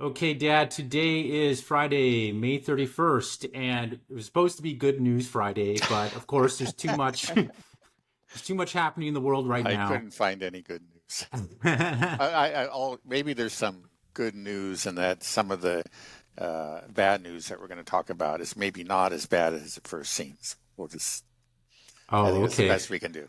Okay, Dad, today is Friday, May 31st, and it was supposed to be Good News Friday, but of course there's too much there's too much happening in the world right I now. couldn't find any good news. Maybe there's some good news in that some of the bad news that we're going to talk about is maybe not as bad as it first seems. I Oh, think that's the okay. best we can do.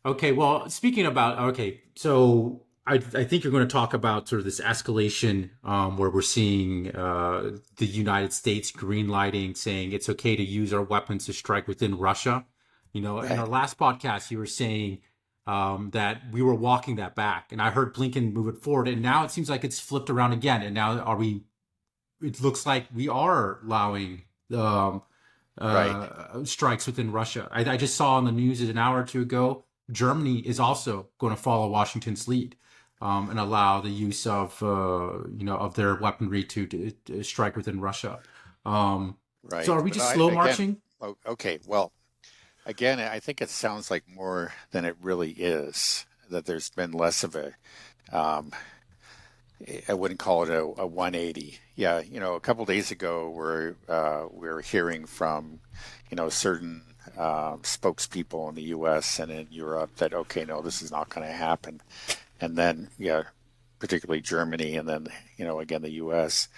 Okay, well, speaking about so I think you're going to talk about sort of this escalation where we're seeing the United States green lighting saying it's okay to use our weapons to strike within Russia. You know, in our Right. last podcast, you were saying that we were walking that back, and I heard Blinken move it forward, and now it seems like it's flipped around again, and now are we? It looks like we are allowing um, Right. strikes within Russia. I just saw on the news an hour or two ago, Germany is also going to follow Washington's lead and allow the use of of their weaponry to strike within Russia. Um, so Right. are we But just slow again, marching? okay. Well, again, I think it sounds like more than it really is. That there's been less of a um, I wouldn't call it a 180. Yeah, a couple days ago, we're hearing from, certain spokespeople in the U.S. and in Europe that okay, no, this is not going to happen. And then, yeah, particularly Germany, and then again the U.S.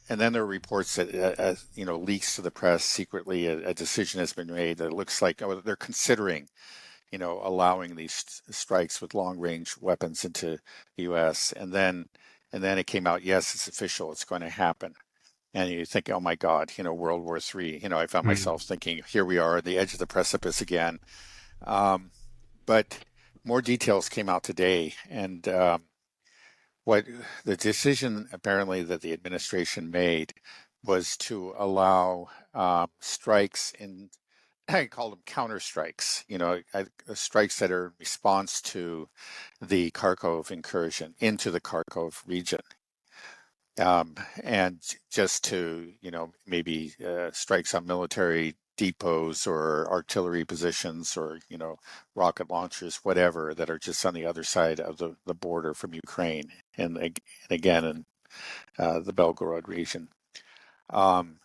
And then there are reports that leaks to the press secretly a decision has been made that it looks like they're considering allowing these strikes with long range weapons into the US. And then it came out, yes, it's official, it's going to happen. And you think, oh my God, World War III. I found Hmm. myself thinking, here we are at the edge of the precipice again. Um, but more details came out today. And what the decision apparently that the administration made was to allow strikes in I call them counter strikes, strikes that are in response to the Kharkov incursion into the Kharkov region. Um, and just to, maybe strikes on military depots or artillery positions or, rocket launchers, whatever, that are just on the other side of the border from Ukraine and again in the Belgorod region.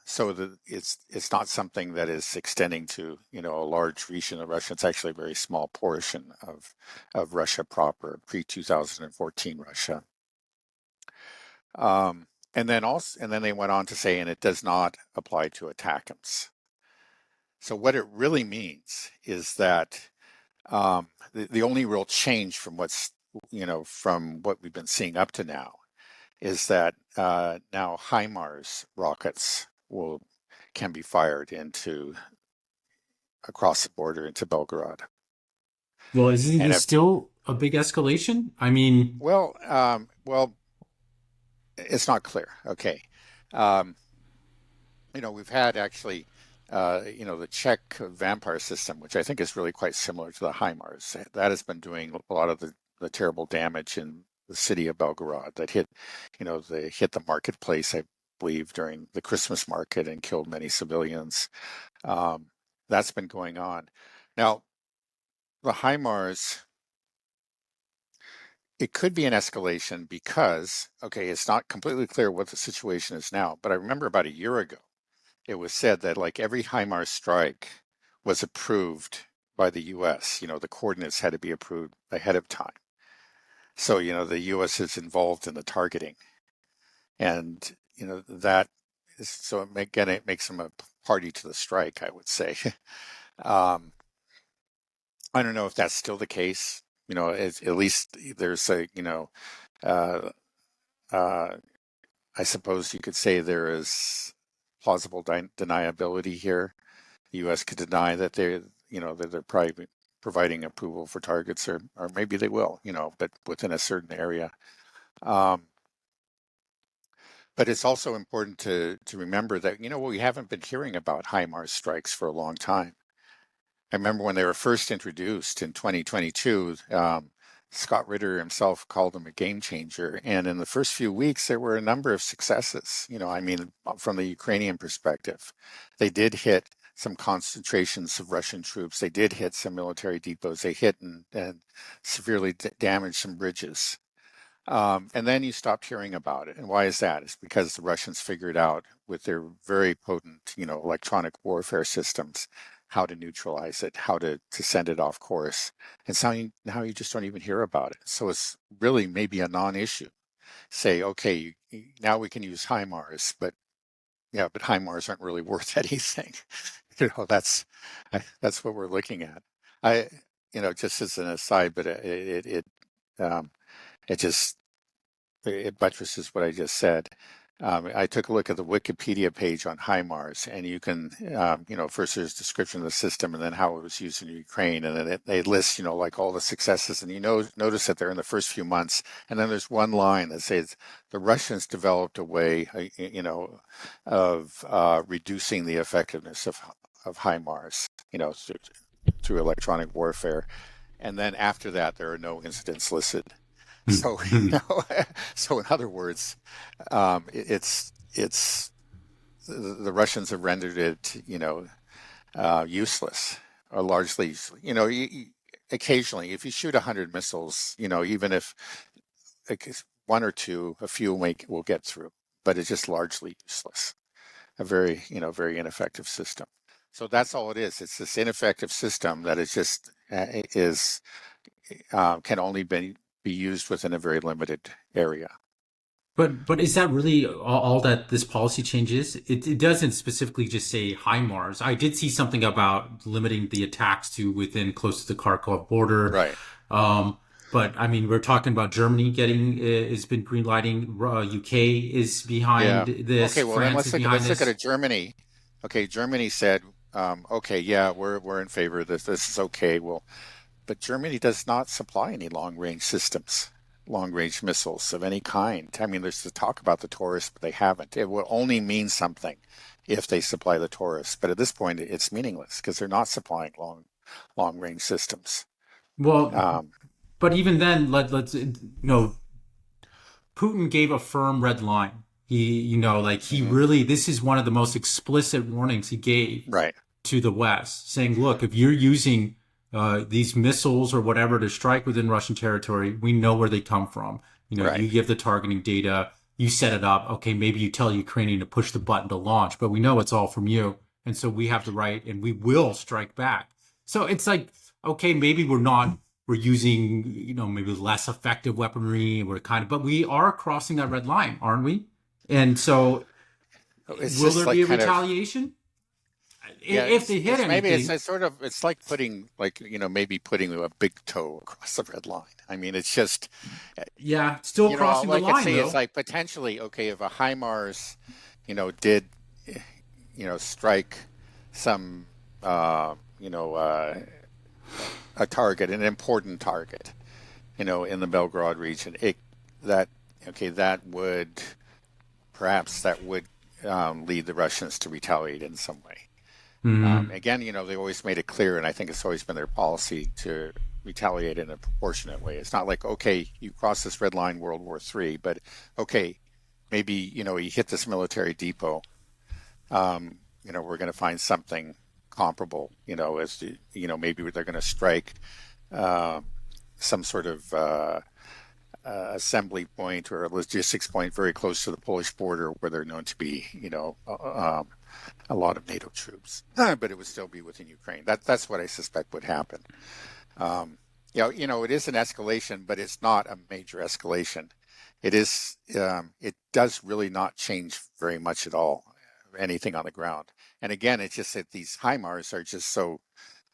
So it's not something that is extending to a large region of Russia. It's actually a very small portion of Russia proper, pre 2014 Russia. Um, and then they went on to say, and it does not apply to attackams. So what it really means is that the only real change from from what we've been seeing up to now is that now HIMARS rockets will can be fired into across the border into Belgorod. Well, isn't And this if still a big escalation? I mean, well, it's not clear. Okay, um, we've had actually, the Czech vampire system, which I think is really quite similar to the HIMARS. That has been doing a lot of the terrible damage in the city of Belgorod that they hit the marketplace, I believe, during the Christmas market and killed many civilians. Um, that's been going on. Now, the HIMARS, it could be an escalation because, okay, it's not completely clear what the situation is now, but I remember about a year ago, it was said that like every HIMARS strike was approved by the US. The coordinates had to be approved ahead of time. So, the US is involved in the targeting. And, that is, so again, it makes them a party to the strike, I would say. um, I don't know if that's still the case. At least there's uh, uh, I suppose you could say there is plausible deniability here. The U.S. could deny that they're probably providing approval for targets, or maybe they will, but within a certain area. Um, but it's also important to remember that we haven't been hearing about HIMARS strikes for a long time. I remember when they were first introduced in 2022, Scott Ritter himself called them a game changer. And in the first few weeks, there were a number of successes. I mean, from the Ukrainian perspective, they did hit some concentrations of Russian troops. They did hit some military depots. They hit and severely damaged some bridges. And then you stopped hearing about it. And why is that? It's because the Russians figured out with their very potent, electronic warfare systems, how to neutralize it, how to send it off course. And so now you just don't even hear about it. So it's really maybe a non-issue. Say, okay, now we can use HIMARS, but yeah, but HIMARS aren't really worth anything. That's what we're looking at. I, just as an aside, but um, it just it buttresses what I just said. I took a look at the Wikipedia page on HIMARS, and you can, first there's a description of the system, and then how it was used in Ukraine, and then they list, like all the successes, and notice that they're in the first few months, and then there's one line that says the Russians developed a way, of reducing the effectiveness of HIMARS, through electronic warfare, and then after that there are no incidents listed. So, so in other words, it's the Russians have rendered it, useless or largely useless. Occasionally, if you shoot 100 missiles, even if like, one or two, a few will get through, but it's just largely useless. A very, very ineffective system. So that's all it is. It's this ineffective system that is just can only be used within a very limited area. But is that really all that this policy change is? It doesn't specifically just say HIMARS. I did see something about limiting the attacks to within close to the Kharkov border. Right. But I mean, we're talking about Germany has been greenlighting. UK is behind this. Okay. Well, France then let's is look, behind let's look this. at Germany. Okay, Germany said, okay, yeah, we're in favor of this. This is okay. Well, but Germany does not supply any long-range systems, long-range missiles of any kind. I mean, there's the talk about the Taurus, but they haven't. It will only mean something if they supply the Taurus. But at this point, it's meaningless because they're not supplying long-range systems. Well, Um, but even then, let's Putin gave a firm red line. He mhm, really, this is one of the most explicit warnings he gave right, to the West, saying, look, if you're using these missiles or whatever to strike within Russian territory, we know where they come from. right, You give the targeting data, you set it up. Okay, maybe you tell Ukrainian to push the button to launch, but we know it's all from you. And so we have the right and we will strike back. So it's like, okay, maybe we're using, maybe less effective weaponry. But we are crossing that red line, aren't we? And so it's will just there be like a kind of retaliation? yeah. If they hit It's maybe anything, it's sort of it's like putting like maybe putting a big toe across the red line. I mean, it's just yeah, still all crossing the I could line say is though. like potentially, okay, if a HIMARS, did, strike some, a target, an important target, in the Belgrade region, that, okay, that would lead the Russians to retaliate in some way. Hmm. Again, they always made it clear, and I think it's always been their policy to retaliate in a proportionate way. It's not like, okay, you cross this red line, World War III, but okay, maybe, you hit this military depot. We're going to find something comparable, as to, maybe they're going to strike uh, some sort of assembly point or a logistics point very close to the Polish border where they're known to be, a lot of NATO troops, but it would still be within Ukraine. That's what I suspect would happen. It is an escalation, but it's not a major escalation. It is. It does really not change very much at all, anything on the ground. And again, it's just that these HIMARS are just so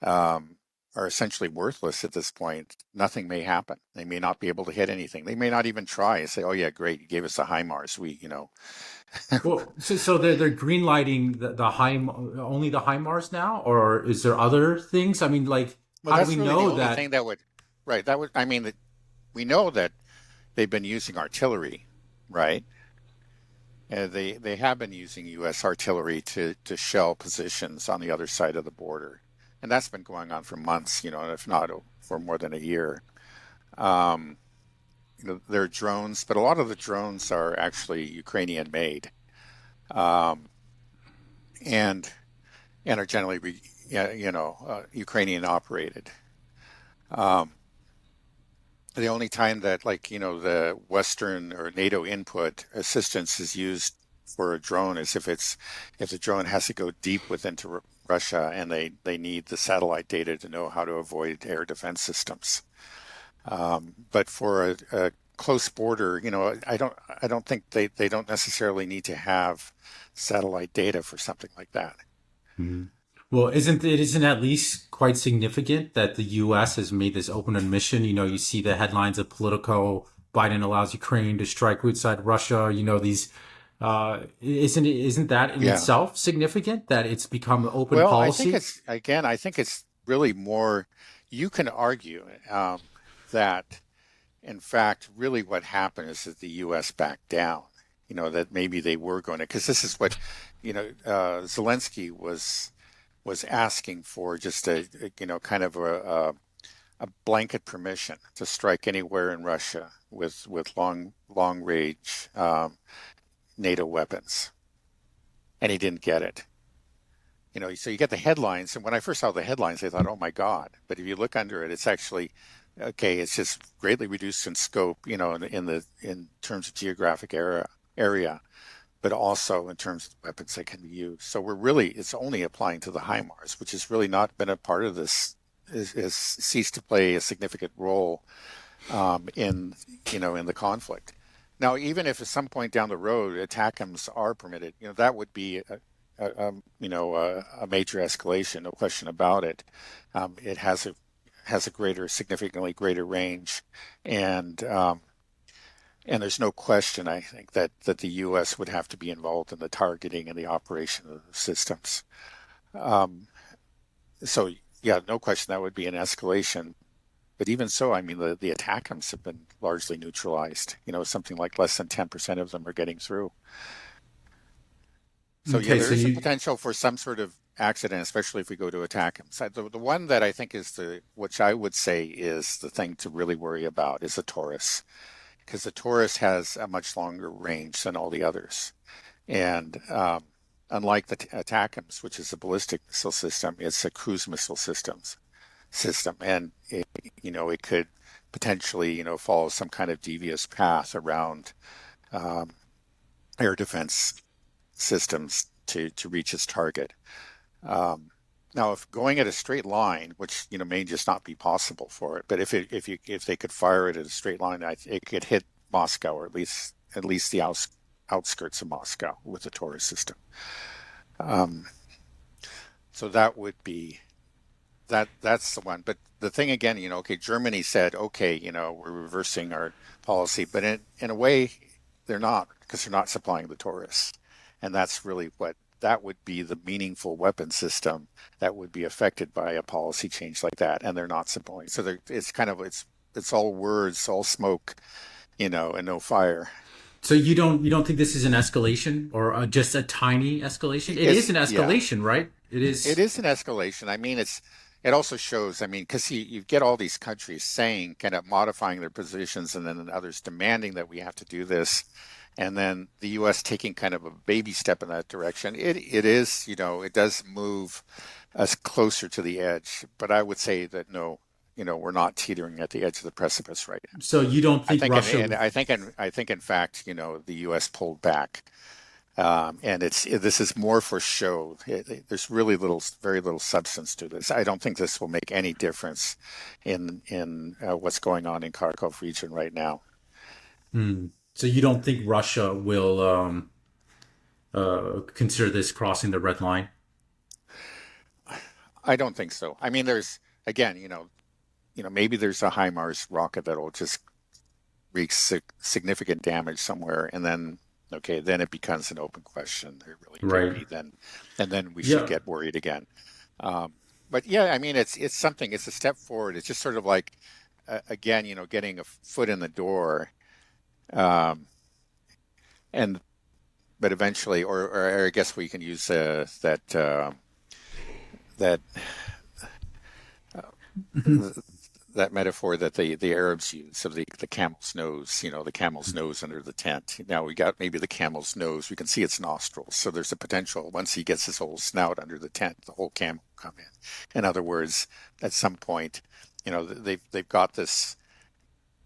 um, are essentially worthless at this point. Nothing may happen. They may not be able to hit anything. They may not even try and say, "Oh yeah, great, you gave us a HIMARS. Well, so they're green lighting the high only the HIMARS now, or is there other things? I mean, like, Well, how do we that's really the know only that? thing that would, right? That would. I mean, that we know that they've been using artillery, right? And they have been using U.S. artillery to shell positions on the other side of the border, and that's been going on for months, if not for more than a year. Um, there are drones, but a lot of the drones are actually Ukrainian made, um, and are generally, yeah, Ukrainian operated. Um, The only time that, like, the Western or NATO input assistance is used for a drone is if the drone has to go deep within to Russia, and they need the satellite data to know how to avoid air defense systems. But for a close border, I don't think they don't necessarily need to have satellite data for something like that. Mhm. Well, isn't at least quite significant that the U.S. has made this open admission? You see the headlines of Politico: Biden allows Ukraine to strike outside Russia. These. Isn't that in Yeah. itself significant that it's become open Well, I think policy? it's again, I think it's really more. You can argue that, in fact, really what happened is that the U.S. backed down. That maybe they were going to, because this is what, Zelensky was asking for, just kind of a blanket permission to strike anywhere in Russia with long range NATO weapons, and he didn't get it. So you get the headlines, and when I first saw the headlines, I thought, "Oh my God!" But if you look under it, it's actually okay. It's just greatly reduced in scope, in terms of geographic area, but also in terms of weapons that can be used. So it's only applying to the HIMARS, which has really not been a part of this. Is ceased to play a significant role in the conflict. Now, even if at some point down the road ATACMS are permitted, that would be a major escalation, no question about it. It has a significantly greater range, and and there's no question, I think, that the U.S. would have to be involved in the targeting and the operation of the systems. Um, so yeah, no question that would be an escalation. But even so, I mean, the ATACMS have been largely neutralized. Something like less than 10% of them are getting through. So yeah, Okay, there so is a you potential for some sort of accident, especially if we go to attack him. So the one that I think is which I would say is the thing to really worry about is the Taurus, because the Taurus has a much longer range than all the others. And unlike the ATACMS, which is a ballistic missile system, it's a cruise missile system, and it could potentially follow some kind of devious path around um, air defense systems to reach its target. Um, Now, if going at a straight line, which may just not be possible for it, but if they could fire it at a straight line, it could hit Moscow, or at least the outskirts of Moscow with the Taurus system. Um, so that would be that's the one. But the thing again, okay, Germany said, okay, we're reversing our policy, but in a way, they're not, because they're not supplying the Taurus, and that's really what that would be, the meaningful weapon system that would be affected by a policy change like that, and they're not supplying. So it's kind of it's all words, all smoke, and no fire. so you don't think this is an escalation or just a tiny escalation? It is It's an yeah, escalation, right? It it is. is an escalation. I mean, it also shows. I mean, because you get all these countries saying, kind of modifying their positions, and then others demanding that we have to do this, and then the U.S. taking kind of a baby step in that direction. It is, it does move us closer to the edge. But I would say that no, we're not teetering at the edge of the precipice right now. So you don't I think think, Russia? and I think in fact, the U.S. pulled back, and this is more for show. There's very little substance to this. I don't think this will make any difference in what's going on in Kharkov region right now. Hmm. So you don't think Russia will consider this crossing the red line? I don't think so. I mean, there's again, maybe there's a HIMARS rocket that'll just wreak significant damage somewhere, and then okay, then it becomes an open question. There really could Right. be then, and then we should Yeah. get worried again. Um, but yeah, I mean, it's something. It's a step forward. It's just sort of like again, getting a foot in the door, um, and but eventually, or I guess we can use that that metaphor that the Arabs use of the camel's nose, the camel's nose under the tent. Now we got maybe the camel's nose. We can see its nostrils. So there's a potential once he gets his whole snout under the tent, the whole camel will come in. In other words, at some point, they've got this.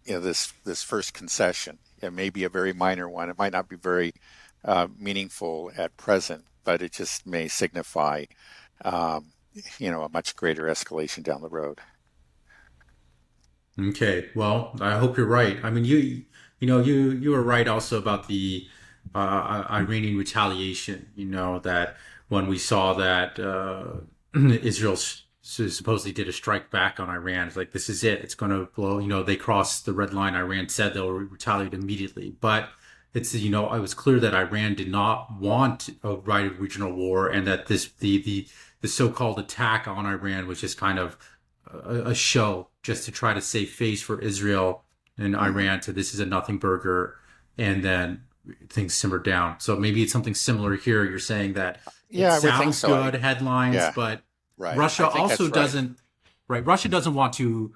this first concession. It may be a very minor one. It might not be very meaningful at present, but it just may signify um, a much greater escalation down the road. Okay, well, I hope you're right. I mean, you were right also about the Iranian retaliation. You know that when we saw that Israel supposedly did a strike back on Iran, it's like this is it. It's going to blow. You know, they crossed the red line. Iran said they'll retaliate immediately, but it was clear that Iran did not want a right regional war, and that the so-called attack on Iran was just kind of a show just to try to save face for Israel and Hmm. Iran to this is a nothing burger, and then things simmer down. So maybe it's something similar here. You're saying that it Yeah, I would think sounds so. good headlines, Yeah, but right. Russia I think also that's right. doesn't, right? Russia doesn't want to,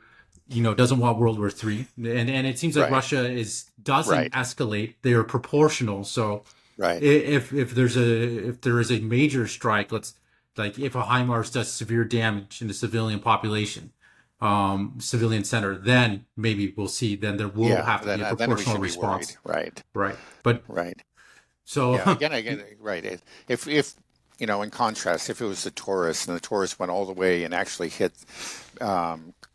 doesn't want World War III, and it seems like Right. Russia is doesn't Right. escalate. They are proportional. So Right. if there is a major strike, let's like if a HIMARS does severe damage in the civilian population, civilian center, then maybe we'll see. Then there will Yeah. have to be a Then we proportional should be worried. response, Right. right? But Right. so Yeah. Again. Right. If in contrast, if it was the Taurus and the Taurus went all the way and actually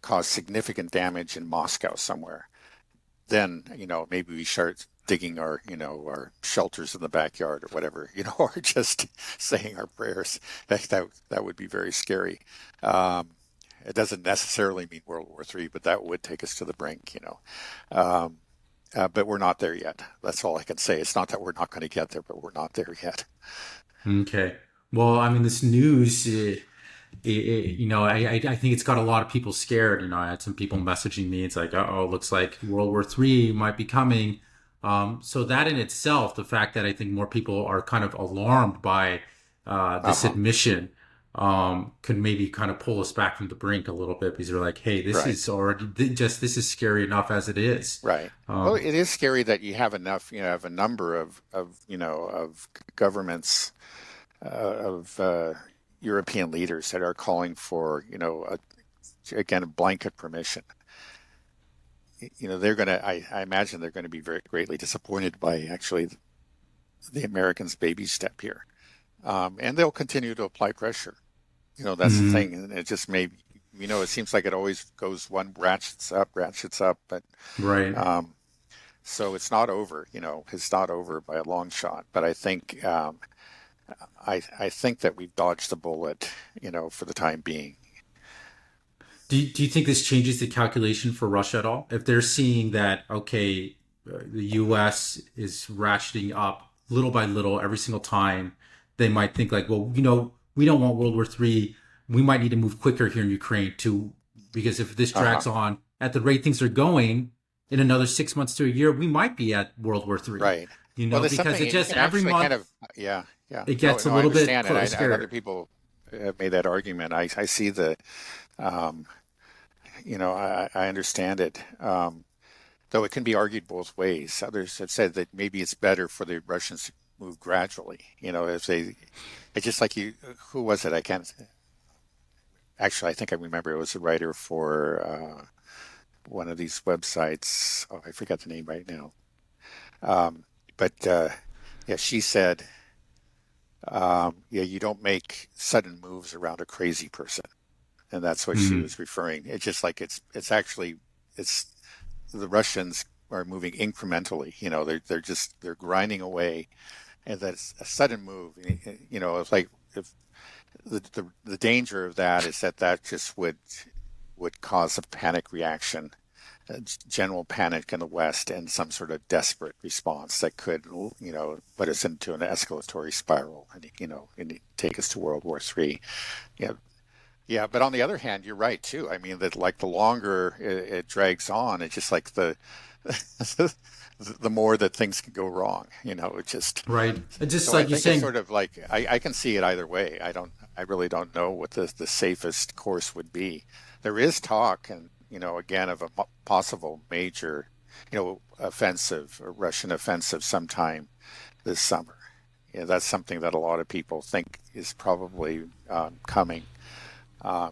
caused significant damage in Moscow somewhere, then maybe we start digging our shelters in the backyard or whatever, or just saying our prayers. That would be very scary. Um, it doesn't necessarily mean World War III, but that would take us to the brink. Um, but we're not there yet. That's all I can say. It's not that we're not going to get there, but we're not there yet. okay, well, I mean, this news. I think it's got a lot of people scared. I had some people messaging me. It's like, oh, looks like World War III might be coming. So that in itself, the fact that I think more people are kind of alarmed by this Uh-huh. admission, could maybe kind of pull us back from the brink a little bit because they're like, hey, this Right. is already just this is scary enough as it is. Right. Well, Um, it is scary that you have have a number of governments of European leaders that are calling for, again, a blanket permission. They're going to, I imagine they're going to be very greatly disappointed by actually the Americans' baby step here. And they'll continue to apply pressure. That's the mhm, thing. And it just may, it seems like it always goes one ratchets up, but right. um, so it's not over, it's not over by a long shot. But I think that we've dodged the bullet, for the time being. Do you think this changes the calculation for Russia at all? If they're seeing that, okay, the U.S. is ratcheting up little by little every single time, they might think like, well, we don't want World War III. We might need to move quicker here in Ukraine too, because if this Uh-huh. drags on at the rate things are going, in another 6 months to a year, we might be at World War III. Right. Well, there's Because something it you just can every actually kind month of, yeah, yeah. it No, gets a no, I little bit understand, and and other scarier. people have made that argument. I see um, I understand it. Though it can be argued both ways. Others have said that maybe it's better for the Russians to move gradually. If it's just like who was it? I can't, actually, I think I remember it was a writer for one of these websites. Oh, I forgot the name right now. Um, but yeah, she said, yeah, you don't make sudden moves around a crazy person. And that's what she Mhm. was referring. It's just like it's the Russians are moving incrementally. They're grinding away, and that's a sudden move. It's like if the danger of that is that just would cause a panic reaction, a general panic in the West, and some sort of desperate response that could put us into an escalatory spiral, and take us to World War III. Yeah, yeah, but on the other hand, you're right too. I mean that like the longer it drags on, it's just like the more that things can go wrong. It just Right. Just so I like you're think it's saying, sort of like I can see it either way. I really don't know what the safest course would be. There is talk, and again of a possible major, offensive, a Russian offensive sometime this summer. That's something that a lot of people think is probably coming.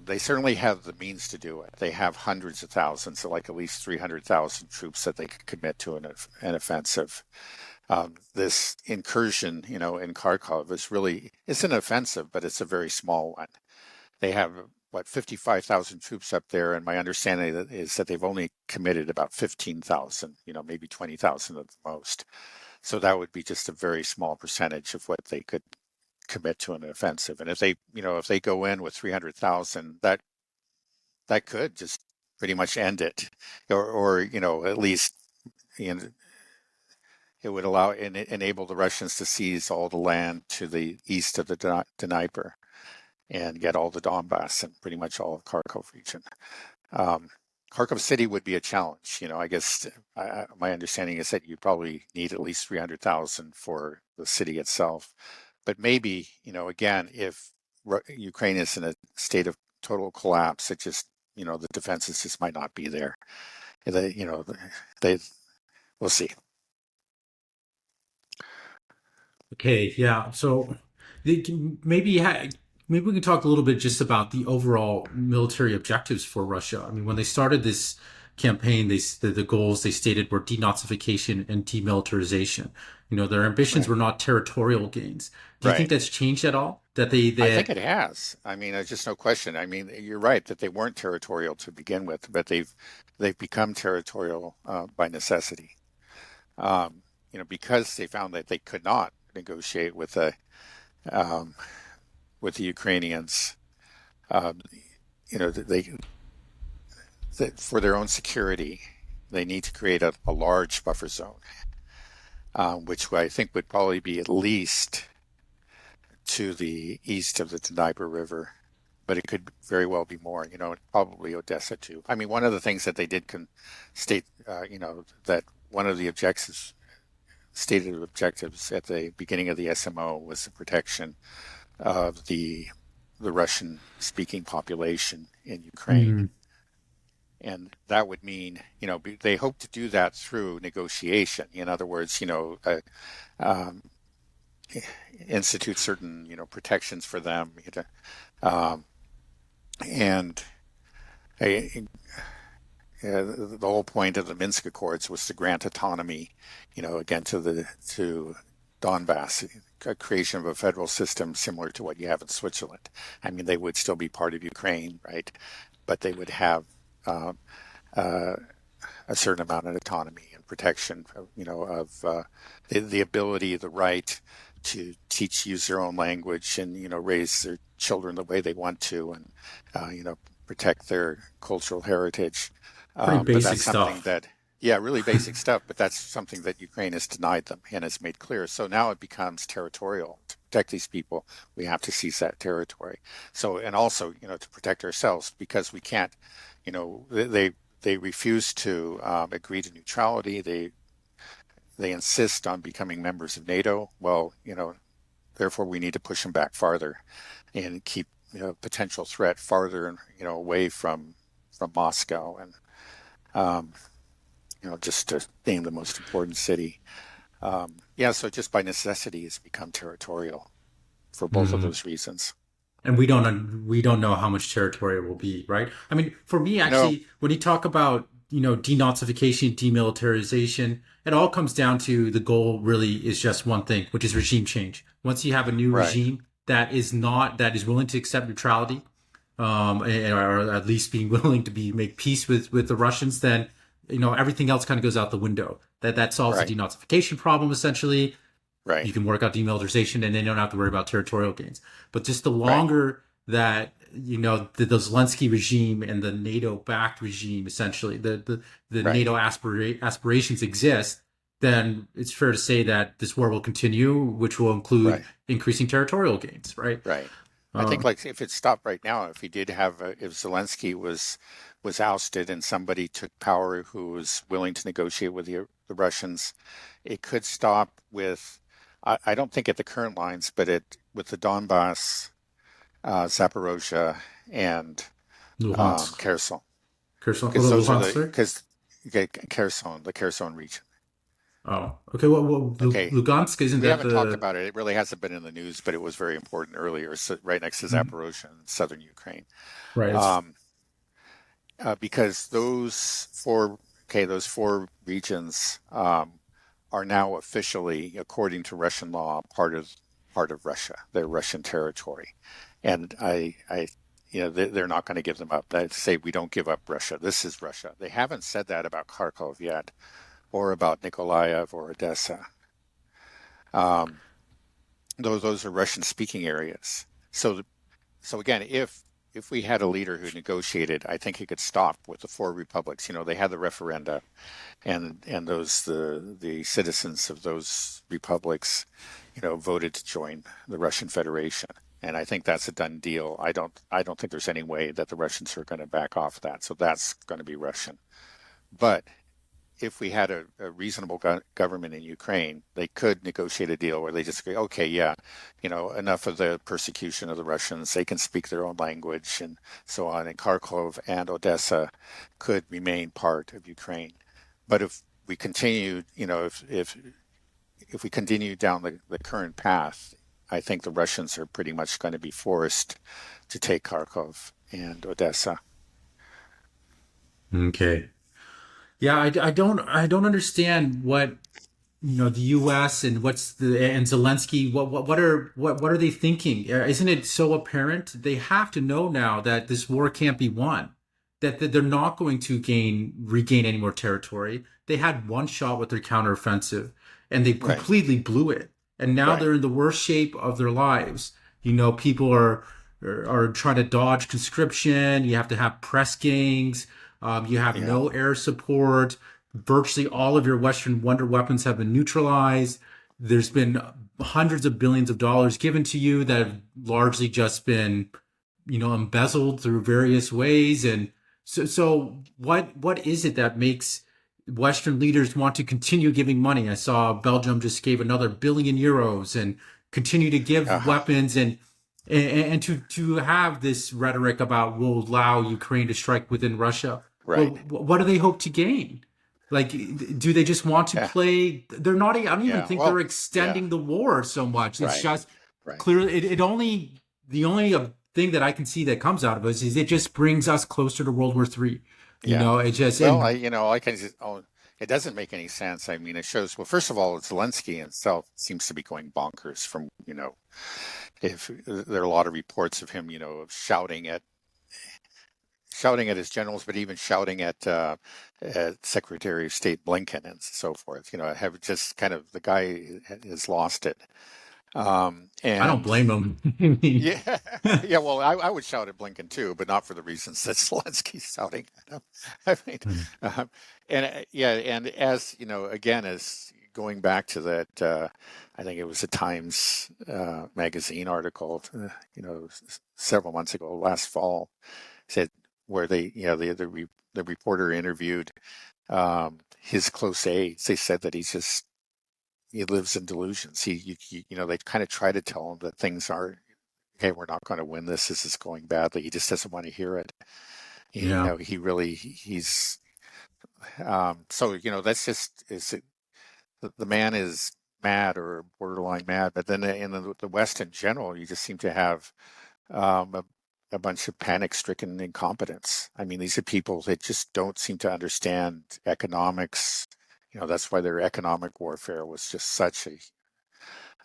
They certainly have the means to do it. They have hundreds of thousands, so like at least 300,000 troops that they could commit to an offensive. This incursion, in Kharkov is really, it's an offensive, but it's a very small one. They have, what, 55,000 troops up there, and my understanding is that they've only committed about 15,000, maybe 20,000 at the most. So that would be just a very small percentage of what they could commit to an offensive. And if they go in with 300,000, that could just pretty much end it, or at least it would enable the Russians to seize all the land to the east of the Dnieper and get all the Donbass and pretty much all of Kharkov region. Kharkov City would be a challenge. I guess my understanding is that you probably need at least 300,000 for the city itself. But maybe, again, if Ukraine is in a state of total collapse, it just, the defenses just might not be there. We'll see. Okay, yeah. So maybe maybe we can talk a little bit just about the overall military objectives for Russia. I mean, when they started this campaign, the goals they stated were denazification and demilitarization. Their ambitions Right. were not territorial gains. Do you think Right. that's changed at all? That I think it has. I mean, there's just no question. I mean, you're right that they weren't territorial to begin with, but they've become territorial by necessity. Because they found that they could not negotiate um, with the Ukrainians. Um, that for their own security, they need to create a large buffer zone, which I think would probably be at least to the east of the Dnieper River, but it could very well be more, probably Odessa too. I mean, one of the things that they did state, that one of the stated objectives at the beginning of the SMO was the protection of the Russian speaking population in Ukraine. Mm, And that would mean, they hope to do that through negotiation. In other words, um, institute certain, protections for them. Um, and uh, the whole point of the Minsk Accords was to grant autonomy, again to Donbass, a creation of a federal system similar to what you have in Switzerland. I mean, they would still be part of Ukraine, right? But they would have uh, uh, a certain amount of autonomy and protection, of the ability, the right to use their own language and raise their children the way they want to, and protect their cultural heritage. pretty But basic that's something stuff. that, yeah, really basic stuff. But that's something that Ukraine has denied them and has made clear. So now it becomes territorial. To protect these people, we have to seize that territory. So, and also, to protect ourselves, because we can't, they refuse to agree to neutrality. They insist on becoming members of NATO. Well, therefore we need to push them back farther and keep potential threat farther and away from Moscow, and um, just to name the most important city. Yeah, so just by necessity, it's become territorial for both of Mm. those reasons. And we don't know how much territory it will be, right? I mean, for me, No, actually, when you talk about denazification, demilitarization, it all comes down to the goal. Really, is just one thing, which is regime change. Once you have a new right, regime that is willing to accept neutrality, or at least being willing to make peace with the Russians, then everything else kind of goes out the window. That solves the right, denazification problem essentially. You right, can work out demilitarization and then you don't have to worry about territorial gains. But just the right, longer that the Zelensky regime and the NATO-backed regime, essentially the right, NATO aspirations exist, then it's fair to say that this war will continue, which will include right, increasing territorial gains, right? right. I think, Uh, like, if it stopped right now, if he did have, if Zelensky was ousted and somebody took power who was willing to negotiate with the Russians, it could stop with, I don't think at the current lines, but with the Donbass, Zaporozhye, and Luhansk, Kherson, Kherson, because those are Luhansk, the sorry? because Kherson, the Kherson region. Oh, okay. Well, Okay, Lugansk isn't we that haven't talked the about it. It really hasn't been in the news, but it was very important earlier. So right next to Mhm. Zaporozhye in southern Ukraine, Right? It's um, because those four regions are now officially, according to Russian law, part of Russia. They're Russian territory, and they're not going to give them up. They say we don't give up Russia. This is Russia. They haven't said that about Kharkov yet, or about Nikolaev or Odessa. Um, those are Russian-speaking areas. So again, if we had a leader who negotiated, I think he could stop with the four republics. They had the referenda, and the citizens of those republics, voted to join the Russian Federation. And I think that's a done deal. I don't think there's any way that the Russians are going to back off that. So that's going to be Russian. But if we had a reasonable government in Ukraine, they could negotiate a deal where they just go, okay, yeah, enough of the persecution of the Russians. They can speak their own language and so on. And Kharkov and Odessa could remain part of Ukraine. But if we continue, if we continue down the current path, I think the Russians are pretty much going to be forced to take Kharkov and Odessa. okay. Yeah, I don't understand what the U.S. and Zelensky what are they thinking? Isn't it so apparent? They have to know now that this war can't be won, that they're not going to regain any more territory. They had one shot with their counteroffensive, and they Right, completely blew it. And now right, they're in the worst shape of their lives. People are trying to dodge conscription. You have to have press gangs. You have yeah, no air support. Virtually all of your Western wonder weapons have been neutralized. There's been hundreds of billions of dollars given to you that have largely just been, embezzled through various ways. And so what is it that makes Western leaders want to continue giving money? I saw Belgium just gave another billion euros and continue to give uh-huh, weapons and to have this rhetoric about will allow Ukraine to strike within Russia. Well, right, what do they hope to gain? Like, do they just want to yeah, play? They're not. I don't even yeah. think they're Well, yeah, extending the war so much. It's right, just right. clearly it only the only thing that I can see that comes out of us is it just brings us closer to World War III. Yeah. It just Well, and I can just, it doesn't make any sense. I mean, it shows, well, first of all, Zelensky himself seems to be going bonkers from, if there are a lot of reports of him, of shouting at his generals, but even shouting at Secretary of State Blinken and so forth. Have just kind of the guy has lost it. I don't And blame them. I mean, yeah, yeah. Well, I would shout at Blinken too, but not for the reasons that Zelensky's shouting at him. I mean, um, yeah, and as again, as going back to that, I think it was a Times magazine article, several months ago, last fall, said where the reporter interviewed his close aides. They said that he lives in delusions. They kind of try to tell him that things are okay. We're not going to win this. This is going badly. He just doesn't want to hear it. yeah, So that's just is it, the man is mad or borderline mad. But then in the West in general, you just seem to have a bunch of panic-stricken incompetence. I mean, these are people that just don't seem to understand economics. That's why their economic warfare was just such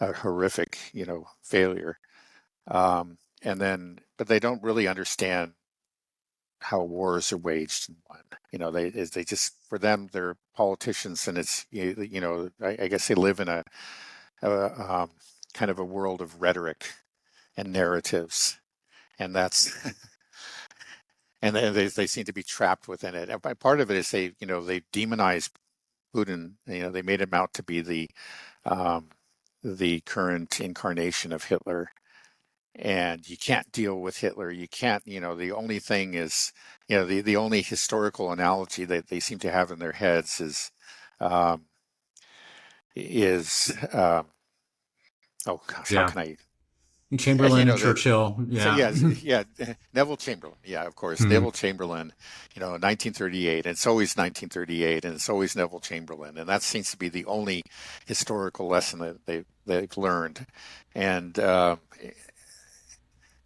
a horrific, failure. But they don't really understand how wars are waged and won. They just, for them, they're politicians, and I guess they live in a kind of a world of rhetoric and narratives, and that's and they seem to be trapped within it. And part of it is they demonize Putin. They made him out to be um, the current incarnation of Hitler, and you can't deal with Hitler. You can't, the only thing is, the only historical analogy that they seem to have in their heads um, is oh gosh, how yeah. can I? You Chamberlain, know, the Churchill, so yeah. yeah, yeah, Neville Chamberlain. Yeah, of course, Hmm. Neville Chamberlain. 1938, and it's always 1938, and it's always Neville Chamberlain, and that seems to be the only historical lesson that they've learned. And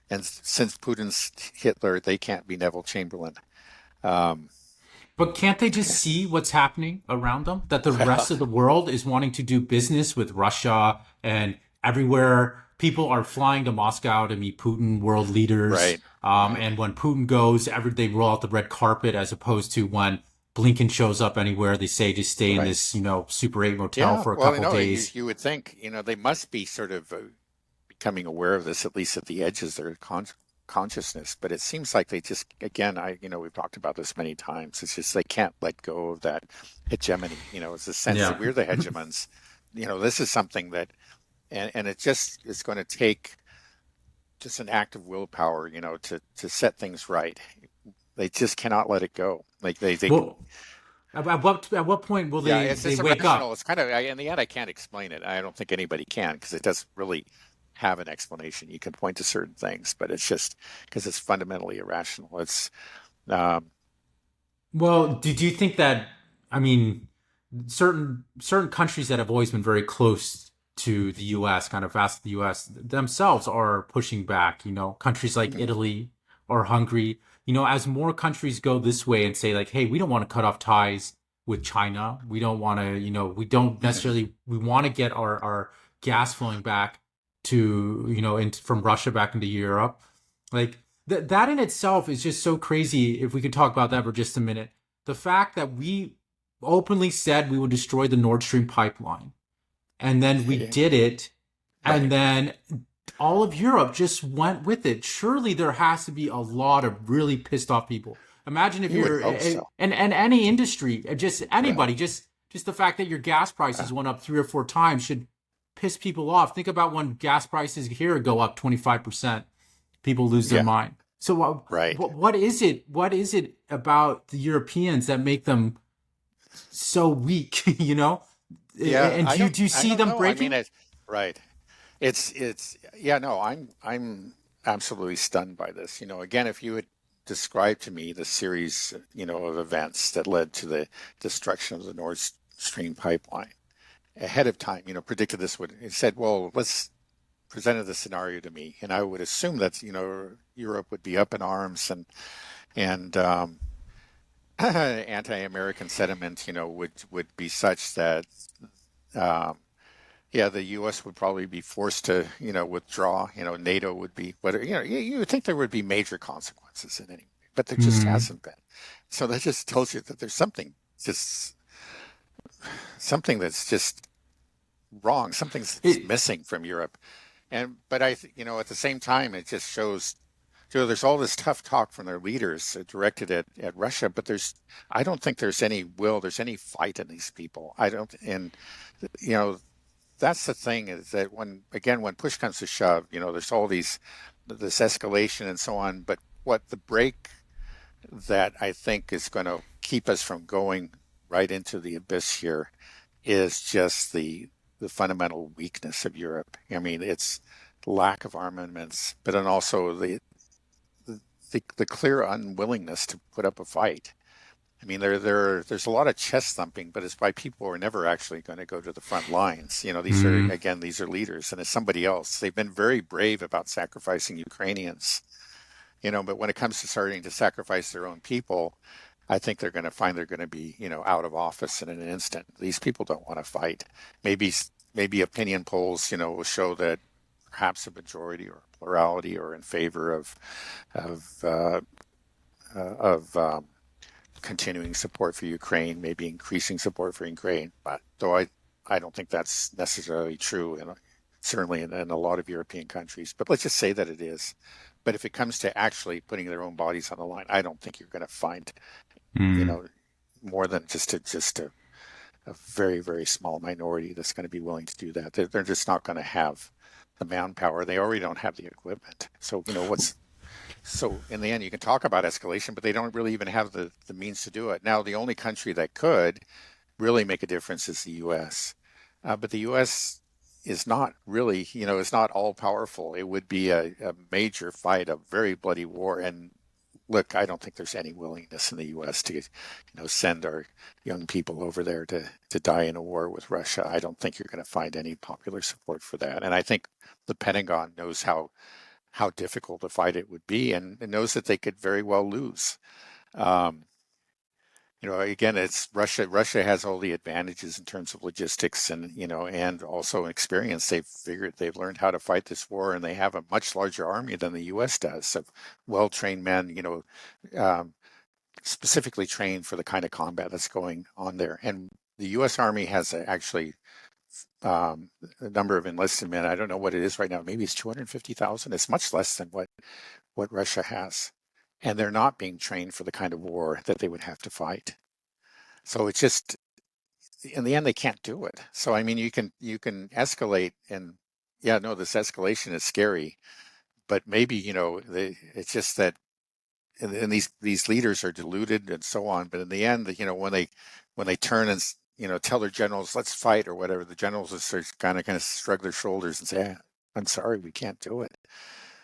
and since Putin's Hitler, they can't be Neville Chamberlain. Um, But can't they just see what's happening around them? That the well, rest of the world is wanting to do business with Russia, and everywhere people are flying to Moscow to meet Putin, world leaders. right, right. And when Putin goes, they roll out the red carpet, as opposed to when Blinken shows up anywhere, they say just stay in Right. this, Super 8 motel Yeah. for a Well, couple no, days. you would think, they must be sort of becoming aware of this, at least at the edges of their consciousness. But it seems like they just, again, we've talked about this many times. It's just they can't let go of that hegemony. It's a sense that Yeah. we're the hegemons. This is something that, and it just is going to take just an act of willpower, to set things right. They just cannot let it go. Like they Well, at what point will Yeah, they it's they just wake irrational. up? It's kind of, in the end, I can't explain it. I don't think anybody can because it doesn't really have an explanation. You can point to certain things, but it's just because it's fundamentally irrational. Um, Well, did you think that? I mean, certain countries that have always been very close to the U.S., kind of fast the U.S. themselves are pushing back. Countries like mhm, Italy or Hungary. As more countries go this way and say like, "Hey, we don't want to cut off ties with China. We don't want to. We don't mhm. necessarily. We want to get our gas flowing back to from Russia back into Europe." Like that in itself is just so crazy. If we could talk about that for just a minute, the fact that we openly said we would destroy the Nord Stream pipeline, and then we Yeah, did it, and right. then all of Europe just went with it. Surely there has to be a lot of really pissed off people. Imagine if You would you're hope so. and any industry, just Right. anybody, just the fact that your gas Yeah. prices went up 3 or 4 times should piss people off. Think about when gas prices here go up 25%. People lose their Yeah. mind. So Right. what is it? What is it about the Europeans that make them so weak? Yeah. And do you I see don't them know. I mean, breaking? right. Yeah, no, I'm absolutely stunned by this. Again, if you had described to me the series, of events that led to the destruction of the Nord Stream pipeline ahead of time, predicted this would, it said, well, let's presented the scenario to me, and I would assume that, Europe would be up in arms and anti-American sentiment, would be such that um, yeah, the U.S. would probably be forced to, withdraw. NATO would be, whether, you would think there would be major consequences in any, but there just Mm. hasn't been. So that just tells you that there's just something that's just wrong. Something's It, missing from Europe. But at the same time, it just shows, there's all this tough talk from their leaders directed at Russia, but I don't think there's any fight in these people. I don't, and you know, that's the thing is that when push comes to shove, there's all this escalation and so on. But what the break that I think is going to keep us from going right into the abyss here is just the fundamental weakness of Europe. I mean, it's lack of armaments, but then also the clear unwillingness to put up a fight. I mean, there's a lot of chest thumping, but it's by people who are never actually going to go to the front lines. mm, These are leaders, and it's somebody else. They've been very brave about sacrificing Ukrainians, but when it comes to starting to sacrifice their own people, I think they're going to find they're going to be, out of office in an instant. These people don't want to fight. Maybe, maybe opinion polls, will show that perhaps a majority or a plurality are in favor of of continuing support for Ukraine, maybe increasing support for Ukraine. But though I don't think that's necessarily true, and certainly in a lot of European countries. But let's just say that it is. But if it comes to actually putting their own bodies on the line, I don't think you're going to find, you mm. know, more than a very, very small minority that's going to be willing to do that. They're just not going to have the manpower. They already don't have the equipment. So, so in the end, you can talk about escalation, but they don't really even have the means to do it. Now, the only country that could really make a difference is the U.S. But the U.S. is not really, is not all powerful. It would be a major fight, a very bloody war. And look, I don't think there's any willingness in the U.S. to, send our young people over there to die in a war with Russia. I don't think you're going to find any popular support for that. And I think the Pentagon knows how difficult a fight it would be, and knows that they could very well lose. Um, again, it's Russia. Russia has all the advantages in terms of logistics and also experience. They've learned how to fight this war, and they have a much larger army than the U.S. does, of well-trained men, um, specifically trained for the kind of combat that's going on there. And the U.S. Army has actually a number of enlisted men. I don't know what it is right now. Maybe it's 250,000. It's much less than what Russia has. And they're not being trained for the kind of war that they would have to fight. So it's just, in the end, they can't do it. So I mean, you can escalate, and yeah, no, this escalation is scary, but maybe it's just that, and these leaders are deluded and so on. But in the end, when they turn and tell their generals, let's fight or whatever, the generals just kind of shrug their shoulders and say, I'm sorry, we can't do it.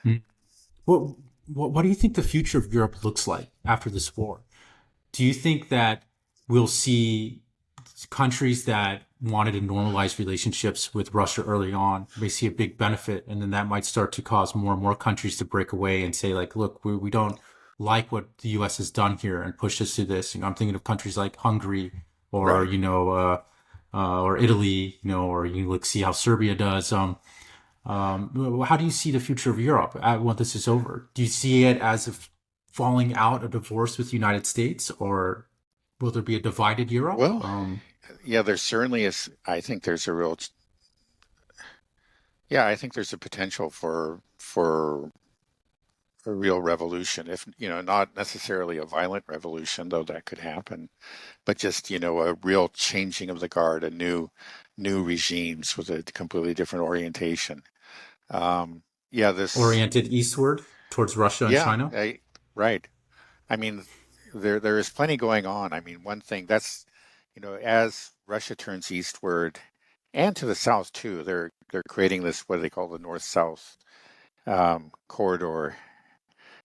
Mm. What do you think the future of Europe looks like after this war? Do you think that we'll see countries that wanted to normalize relationships with Russia early on may see a big benefit, and then that might start to cause more and more countries to break away and say, like, look, we don't like what the U.S. has done here and pushed us to this? I'm thinking of countries like Hungary or Right. or Italy, or you look see how Serbia does. How do you see the future of Europe when this is over? Do you see it as a falling out, a divorce with the United States, or will there be a divided Europe? Well, yeah, there certainly is. I think there's a potential for a real revolution, if not necessarily a violent revolution, though that could happen, but just a real changing of the guard, a new regimes with a completely different orientation. Yeah, this, Oriented eastward towards Russia and yeah, China? right. I mean, there is plenty going on. I mean, one thing that's, as Russia turns eastward and to the south too, they're creating this what they call the North-South corridor.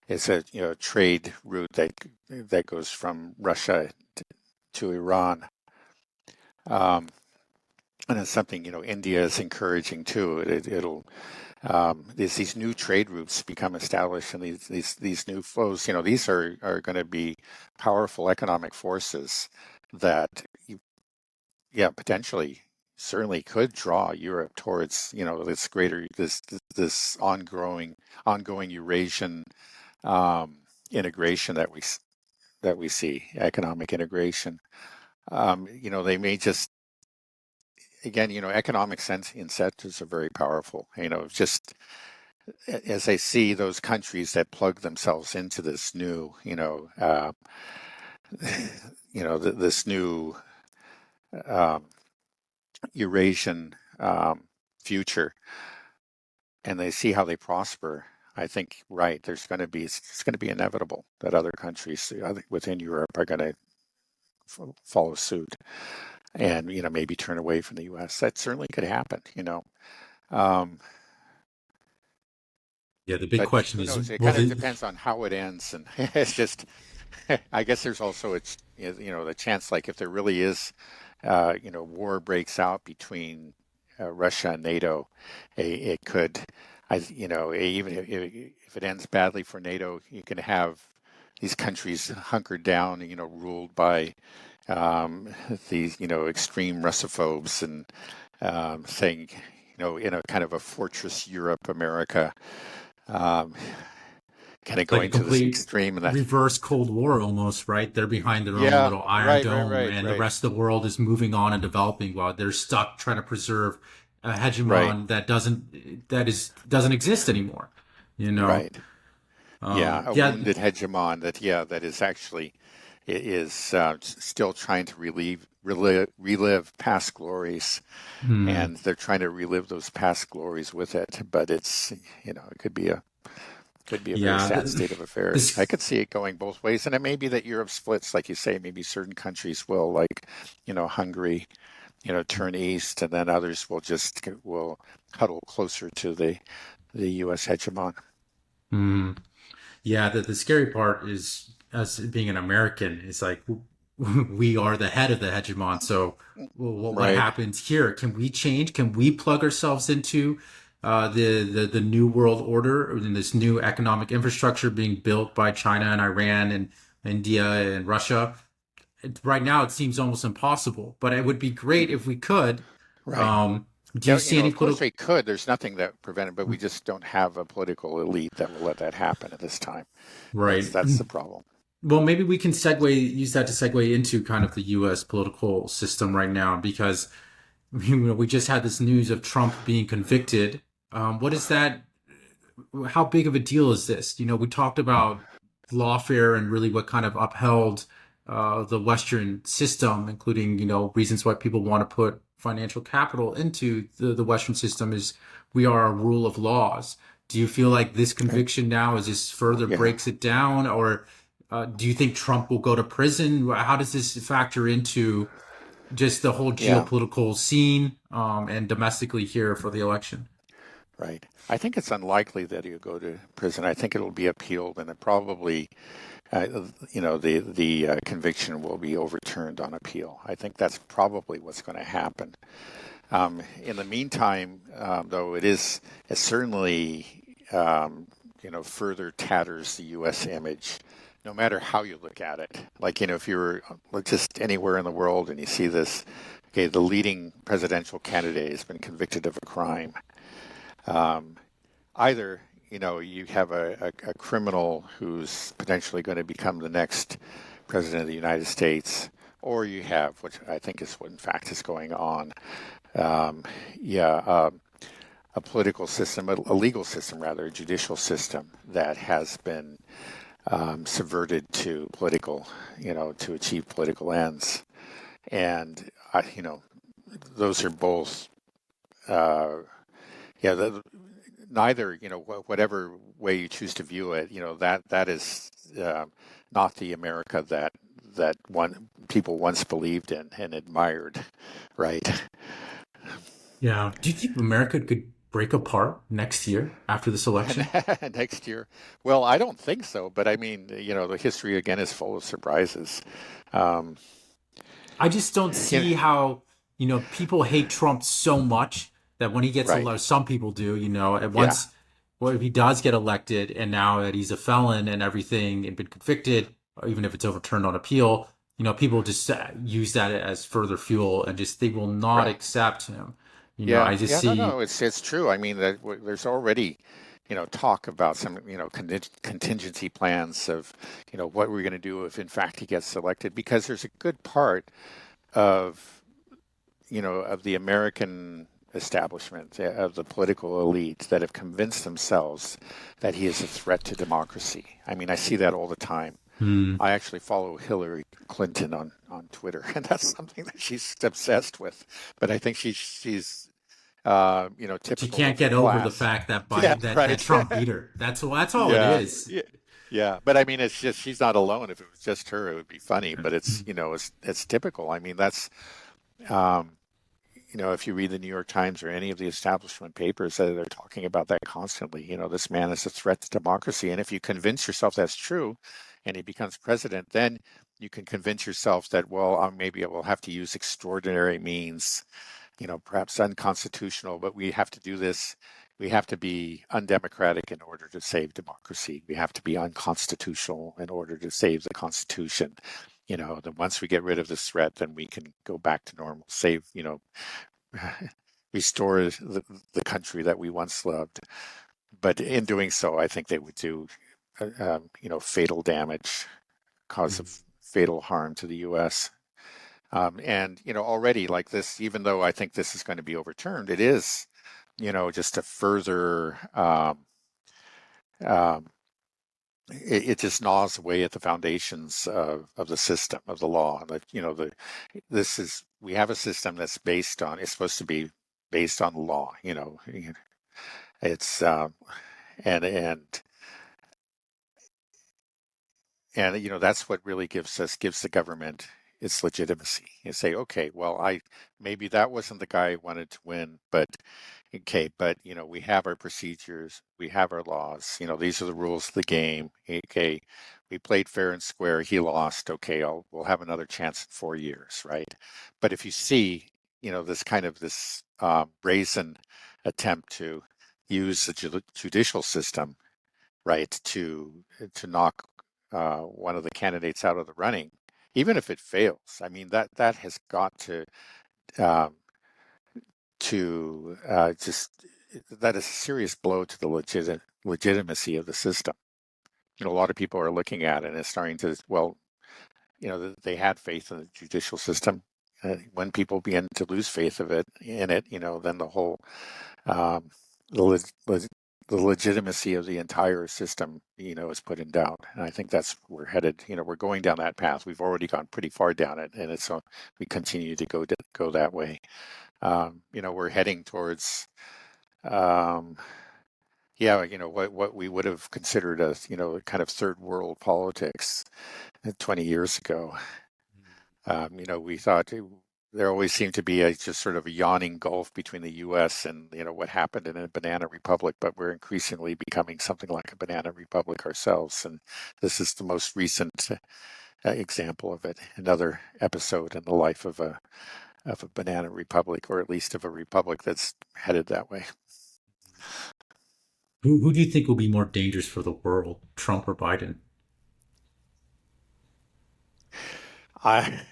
It's a trade route that goes from Russia to Iran, um, and it's something India is encouraging too. It'll these new trade routes become established, and these new flows. These are going to be powerful economic forces that yeah, potentially, certainly could draw Europe towards this ongoing Eurasian integration that we see, economic integration. They may just, again, economic sense incentives are very powerful. Just as I see those countries that plug themselves into this new, this new um, Eurasian future, and they see how they prosper. I think, right, it's going to be inevitable that other countries within Europe are going to follow suit and maybe turn away from the U.S. That certainly could happen. Um, Yeah, the big but question who is, knows? It will kind of the depends on how it ends, and it's just. I guess there's also the chance, like if there really is war breaks out between Russia and NATO, it could, even if it ends badly for NATO, you can have these countries hunkered down, ruled by these, extreme Russophobes, and saying, in a kind of a fortress Europe, America, um, kind of like a going to this complete extreme, and that, reverse Cold War almost, right? They're behind their own yeah, little Iron right, right, Dome, right, and the right, rest of the world is moving on and developing while they're stuck trying to preserve a right, hegemon that doesn't exist anymore. You know, right. Yeah, a yeah. wounded hegemon that is actually is still trying to relive past glories, Hmm. and they're trying to relive those past glories with it. But it's it could be a very Yeah, sad state of affairs. this I could see it going both ways, and it may be that Europe splits, like you say. Maybe certain countries will, like Hungary, turn east, and then others will huddle closer to the U.S. hegemon. Mm. Yeah, the scary part is us being an American. It's like we are the head of the hegemon. So what Right. happens here? Can we change? Can we plug ourselves into the new world order, or in this new economic infrastructure being built by China and Iran and India and Russia? Right now, it seems almost impossible, but it would be great if we could. Right. Um, do you Yeah, see any of course political? they could. There's nothing that prevented, but we just don't have a political elite that will let that happen at this time. That's Right. that's the problem. Well, maybe we can use that to segue into kind of the U.S. political system right now, because we just had this news of Trump being convicted. What is that? How big of a deal is this? We talked about lawfare and really what kind of upheld the Western system, including reasons why people want to put financial capital into the Western system is we are a rule of laws. Do you feel like this Right. conviction now is just further Yeah. breaks it down, or do you think Trump will go to prison? How does this factor into just the whole Yeah. geopolitical scene and domestically here for the election? Right. I think it's unlikely that he'll go to prison. I think it'll be appealed, and it probably, the conviction will be overturned on appeal. I think that's probably what's going to happen. In the meantime, though, it certainly, further tatters the U.S. image, no matter how you look at it. Like, if you're just anywhere in the world and you see this, okay, the leading presidential candidate has been convicted of a crime. Um, Either, you have a criminal who's potentially going to become the next president of the United States, or you have, which I think is what in fact is going on, um, yeah, a political system, a legal system rather, a judicial system that has been subverted to to achieve political ends. And, those are both, uh, yeah, neither, whatever way you choose to view it, that is not the America that one people once believed in and admired, right? Yeah. Do you think America could break apart next year after this election? Next year. Well, I don't think so, but I mean, the history again is full of surprises. Um, I just don't you know, see how, people hate Trump so much that when he gets right. elected, some people do, at Yeah. once, well, if he does get elected and now that he's a felon and everything and been convicted, or even if it's overturned on appeal, people just use that as further fuel and just they will not Right. accept him. Yeah. I just Yeah. No, see, no, it's true. I mean, there's already, talk about some, contingency plans of, what we're going to do if in fact he gets elected, because there's a good part of, of the American establishment, of the political elite that have convinced themselves that he is a threat to democracy. I mean, I see that all the time. hmm, I actually follow Hillary Clinton on Twitter, and that's something that she's obsessed with. But I think she's she typical can't of her get over the class. fact that Yeah, that right. Trump beat her. That's all it Yeah, is. yeah, yeah. But I mean, it's just she's not alone. If it was just her, it would be funny. But it's typical. I mean, that's um, if you read the New York Times or any of the establishment papers, they're talking about that constantly. This man is a threat to democracy, and if you convince yourself that's true, and he becomes president, then you can convince yourself that, well, maybe I will have to use extraordinary means, perhaps unconstitutional, but we have to do this. We have to be undemocratic in order to save democracy. We have to be unconstitutional in order to save the Constitution. Then once we get rid of this threat, then we can go back to normal, save, restore the country that we once loved. But in doing so, I think they would do, fatal damage, cause of fatal harm to the U.S. And already like this, even though I think this is going to be overturned, it is, just a further. Um, it just gnaws away at the foundations of the system of the law. That we have a system that's based on. It's supposed to be based on law. It's and and and that's what really gives the government its legitimacy. You say, okay, well, I maybe that wasn't the guy I wanted to win, but okay, but we have our procedures, we have our laws. These are the rules of the game. Okay, we played fair and square. He lost. Okay, we'll have another chance in 4 years, right? But if you see, this kind of this brazen attempt to use the judicial system, right, to knock one of the candidates out of the running, even if it fails. I mean, that has got um, to just that is a serious blow to the legitimacy of the system. A lot of people are looking at it and it's starting to, well, they had faith in the judicial system. When people begin to lose faith in it, then the whole um, the, the legitimacy of the entire system, is put in doubt. And I think that's we're headed. We're going down that path. We've already gone pretty far down it, and it's we continue to go that way. We're heading towards, yeah, what we would have considered as, kind of third world politics 20 years ago. We thought there always seemed to be just sort of a yawning gulf between the U.S. and, what happened in a banana republic, but we're increasingly becoming something like a banana republic ourselves. And this is the most recent example of it, another episode in the life of a banana republic, or at least of a republic that's headed that way. Who do you think will be more dangerous for the world, Trump or Biden? I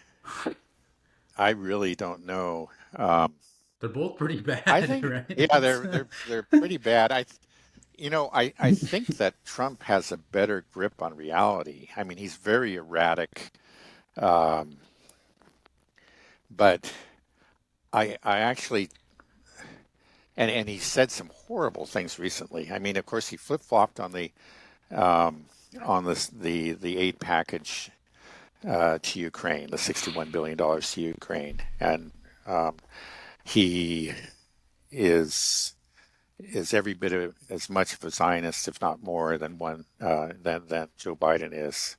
I really don't know. They're both pretty bad, I think, right? yeah, they're pretty bad. I think that Trump has a better grip on reality. I mean, he's very erratic, um, but I actually and he said some horrible things recently. I mean, of course, he flip flopped um, on the aid package to Ukraine, the $61 billion to Ukraine, and um, he is every bit as much of a Zionist, if not more, than Joe Biden is.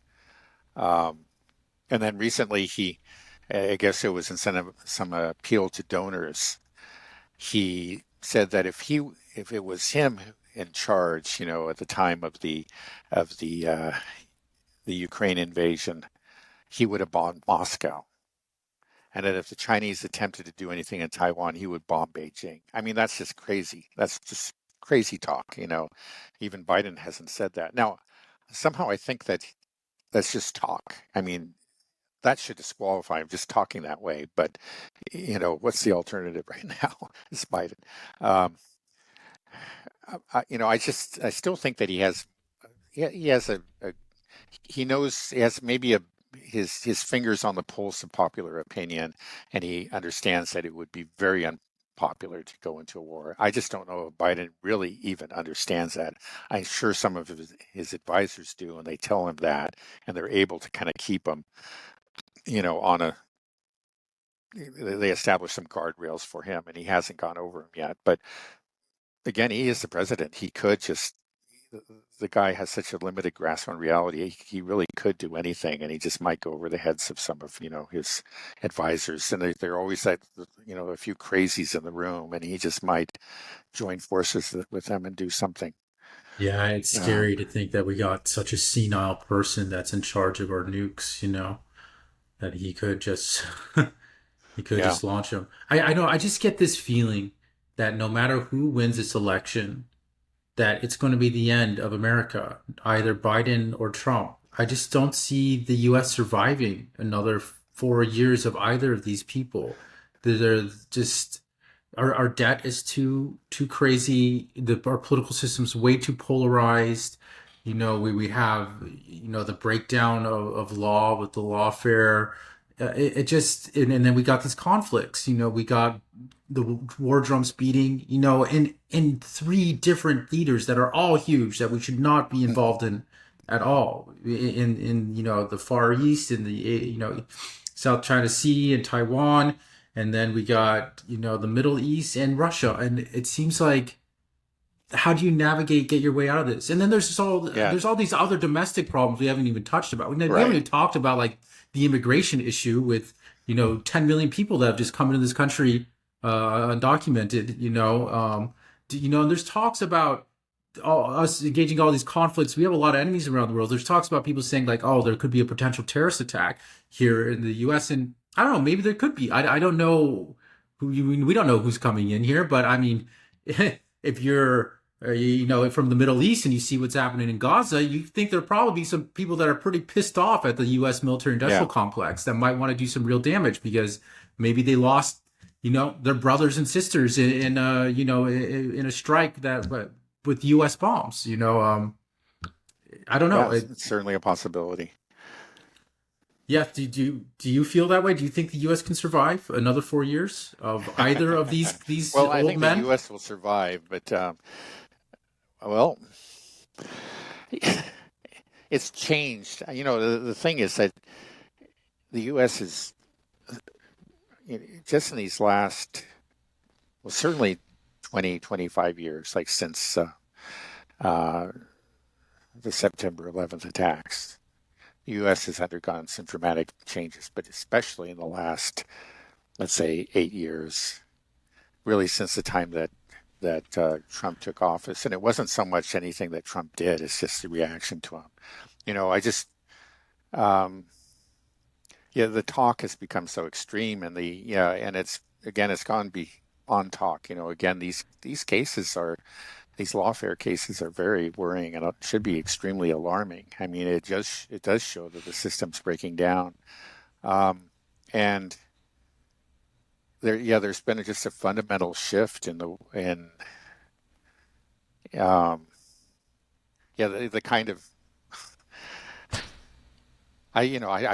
Um, and then recently, I guess it was in some appeal to donors. He said that if it was him in charge, at the time of the Ukraine invasion, he would have bombed Moscow. And that if the Chinese attempted to do anything in Taiwan, he would bomb Beijing. I mean, that's just crazy. That's just crazy talk. Even Biden hasn't said that. Now, somehow I think that that's just talk. I mean, that should disqualify him just talking that way. But, what's the alternative right now? It's Biden. Um, I still think that he has he knows he has maybe his fingers on the pulse of popular opinion, and he understands that it would be very unpopular to go into a war. I just don't know if Biden really even understands that. I'm sure some of his advisors do, and they tell him that, and they're able to kind of keep him, on they establish some guardrails for him, and he hasn't gone over them yet. But again, he is the president. He could just the guy has such a limited grasp on reality. He really could do anything, and he just might go over the heads of some of his advisors. And they're always like a few crazies in the room, and he just might join forces with them and do something. Yeah, it's scary to think that we got such a senile person that's in charge of our nukes. That he could just just launch them. I know. I just get this feeling that no matter who wins this election, that it's going to be the end of America, either Biden or Trump. I just don't see the U.S. surviving another 4 years of either of these people. They're just our debt is too crazy. Our political system's way too polarized. We have the breakdown of law with the lawfare. It just and then we got these conflicts. We got the war drums beating. In three different leaders that are all huge that we should not be involved in at all. In the Far East, in the South China Sea and Taiwan, and then we got the Middle East and Russia. And it seems like, how do you get your way out of this? And then there's all these other domestic problems we haven't even touched about. We haven't even talked about like the immigration issue with 10 million people that have just come into this country undocumented. And there's talks about us engaging all these conflicts. We have a lot of enemies around the world. There's talks about people saying like, oh, there could be a potential terrorist attack here in the U.S. And I don't know, maybe there could be. I don't know we don't know who's coming in here, but I mean, if you're from the Middle East and you see what's happening in Gaza, you think there'll probably be some people that are pretty pissed off at the U.S. military industrial Yeah. complex that might want to do some real damage because maybe they lost, their brothers and sisters in a strike that with U.S. bombs. I don't know. Yeah, it's certainly a possibility. Yeah, do you feel that way? Do you think the U.S. can survive another 4 years of either of these Well, I old think the men? U.S. will survive, but well, it's changed. The thing is that the U.S. is just in these last, well, certainly 20, 25 years, like since uh, the September 11th attacks, the U.S. has undergone some dramatic changes, but especially in the last, let's say, 8 years, really since the time that Trump took office. And it wasn't so much anything that Trump did; it's just the reaction to him. I just, um, yeah, the talk has become so extreme, and and it's gone beyond talk. Again, these cases are these lawfare cases are very worrying and should be extremely alarming. I mean, it does show that the system's breaking down, um, and there's been just a fundamental shift in um, the kind of I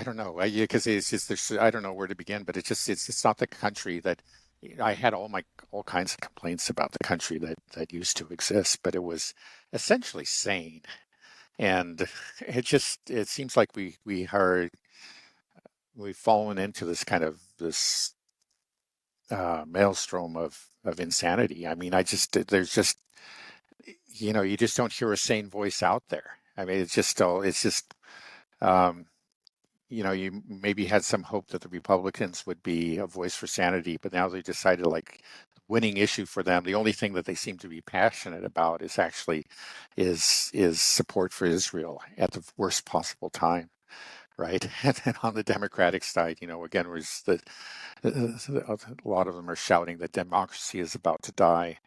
don't know because it's just I don't know where to begin, but it's not the country that I had all kinds of complaints about the country that used to exist, but it was essentially sane, and it seems like we've fallen into this maelstrom of insanity. I mean, there's just you just don't hear a sane voice out there. I mean, it's just um, you maybe had some hope that the Republicans would be a voice for sanity, but now they decided like winning issue for them. The only thing that they seem to be passionate about is support for Israel at the worst possible time, right? And then on the Democratic side, again, a lot of them are shouting that democracy is about to die,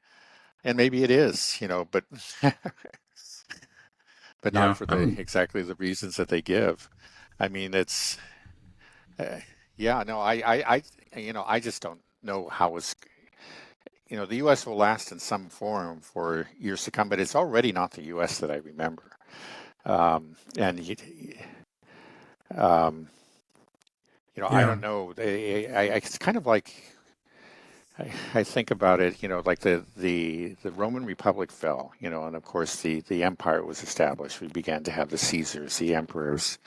and maybe it is, but but not Yeah, for I mean, exactly the reasons that they give. I mean, it's yeah, no, I just don't know how the U.S. will last in some form for years to come, but it's already not the U.S. that I remember. And um, I yeah, don't know. It's kind of like I think about it. Like the Roman Republic fell. And of course the empire was established. We began to have the Caesars, the emperors,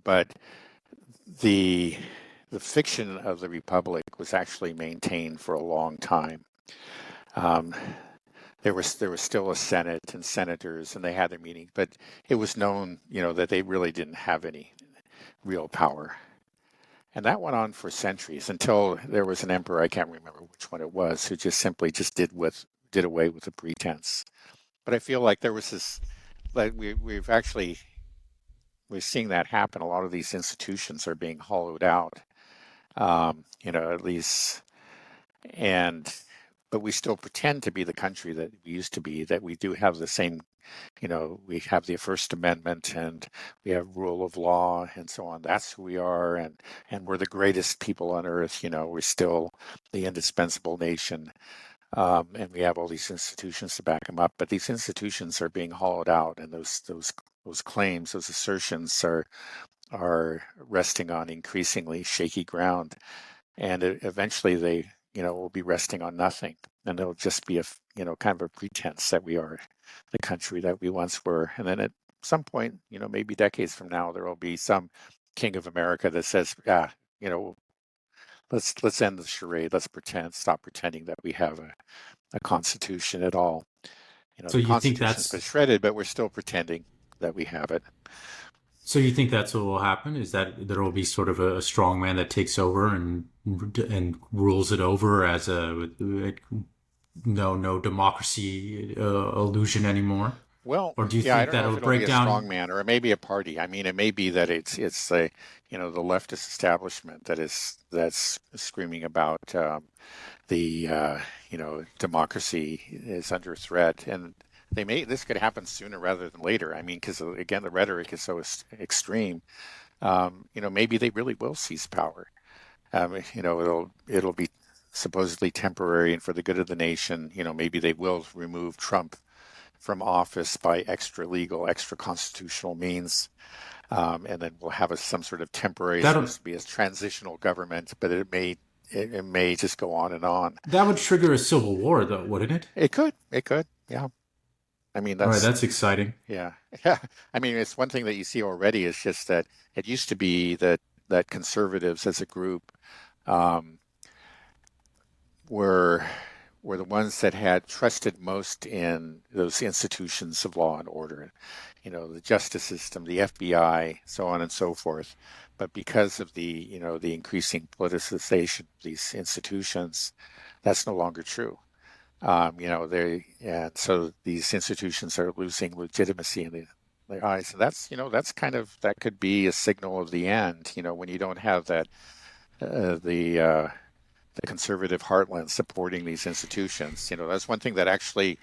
but the the fiction of the republic was actually maintained for a long time. Um, there was still a Senate and senators, and they had their meetings, but it was known, that they really didn't have any real power. And that went on for centuries until there was an emperor, I can't remember which one it was, who just simply just did away with the pretense. But I feel like there was this, like we're seeing that happen. A lot of these institutions are being hollowed out, at least, and but we still pretend to be the country that we used to be, that we do have the same, we have the First Amendment and we have rule of law and so on. That's who we are, and we're the greatest people on earth. We're still the indispensable nation, and we have all these institutions to back them up. But these institutions are being hollowed out, and those claims, those assertions are resting on increasingly shaky ground, and eventually they will be resting on nothing, and it'll just be a kind of a pretense that we are the country that we once were. And then at some point, maybe decades from now, there will be some king of America that says, you know let's end the charade. Let's stop pretending that we have a constitution at all. so The you think constitution's been that's shredded, but we're still pretending that we have it. So you think that's what will happen? Is that there will be sort of a strong man that takes over and rules it over as a no democracy illusion anymore? Well, Or do you yeah, I think don't that know if it'll it'll be break a strong down? man or it may be a party. I mean, it may be that it's a the leftist establishment that's screaming about the democracy is under threat, and this could happen sooner rather than later. I mean, because again, the rhetoric is so extreme. Maybe they really will seize power. It'll be supposedly temporary and for the good of the nation. Maybe they will remove Trump from office by extra legal, extra constitutional means. And then we'll have some sort of temporary, That supposed to be a transitional government, but it may just go on and on. that would trigger a civil war, though, wouldn't it? It could, yeah. I mean, All right, that's exciting. yeah, yeah. I mean, it's one thing that you see already is just that it used to be that conservatives as a group um, were were the ones that had trusted most in those institutions of law and order, the justice system, the FBI, so on and so forth. But because of the increasing politicization of these institutions, that's no longer true. And so these institutions are losing legitimacy in their eyes, and that's that could be a signal of the end. When you don't have that uh, the uh, the conservative heartland supporting these institutions. That's one thing that actually